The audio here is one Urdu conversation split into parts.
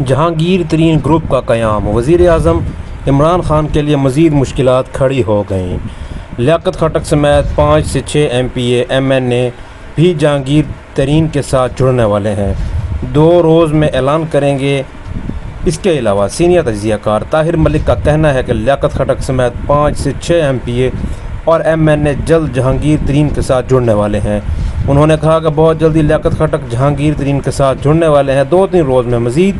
جہانگیر ترین گروپ کا قیام، وزیر اعظم عمران خان کے لیے مزید مشکلات کھڑی ہو گئیں۔ لیاقت خٹک سمیت 5 سے 6 M P A M N A بھی جہانگیر ترین کے ساتھ جڑنے والے ہیں، 2 روز میں اعلان کریں گے۔ اس کے علاوہ سینئر تجزیہ کار طاہر ملک کا کہنا ہے کہ لیاقت خٹک سمیت 5 سے 6 ایم پی اے اور ایم این اے جلد جہانگیر ترین کے ساتھ جڑنے والے ہیں۔ انہوں نے کہا کہ بہت جلدی لیاقت خٹک جہانگیر ترین کے ساتھ جڑنے والے ہیں، 2-3 روز میں مزید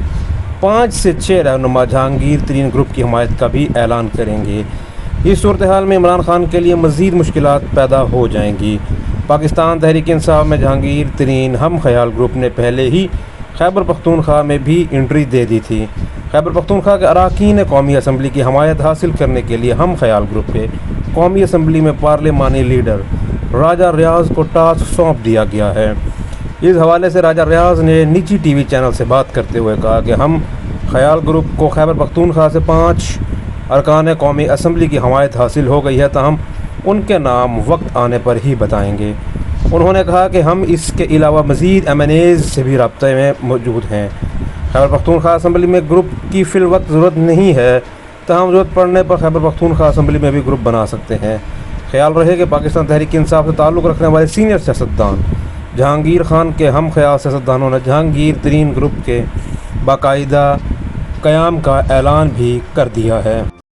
5 سے 6 رہنما جہانگیر ترین گروپ کی حمایت کا بھی اعلان کریں گے۔ اس صورتحال میں عمران خان کے لیے مزید مشکلات پیدا ہو جائیں گی۔ پاکستان تحریک انصاف میں جہانگیر ترین ہم خیال گروپ نے پہلے ہی خیبر پختونخوا میں بھی انٹری دے دی تھی۔ خیبر پختونخوا کے اراکین قومی اسمبلی کی حمایت حاصل کرنے کے لیے ہم خیال گروپ کے قومی اسمبلی میں پارلیمانی لیڈر راجہ ریاض کو ٹاسک سونپ دیا گیا ہے۔ اس حوالے سے راجہ ریاض نے نجی ٹی وی چینل سے بات کرتے ہوئے کہا کہ ہم خیال گروپ کو خیبر پختونخوا سے 5 ارکان قومی اسمبلی کی حمایت حاصل ہو گئی ہے، تاہم ان کے نام وقت آنے پر ہی بتائیں گے۔ انہوں نے کہا کہ ہم اس کے علاوہ مزید ایم این ایز سے بھی رابطے میں موجود ہیں۔ خیبر پختونخوا اسمبلی میں گروپ کی فی الوقت ضرورت نہیں ہے، تاہم ضرورت پڑنے پر خیبر پختونخوا اسمبلی میں بھی گروپ بنا سکتے ہیں۔ خیال رہے کہ پاکستان تحریک انصاف سے تعلق رکھنے والے سینئر سیاستدان جہانگیر خان کے ہم خیال سیاستدانوں نے جہانگیر ترین گروپ کے باقاعدہ قیام کا اعلان بھی کر دیا ہے۔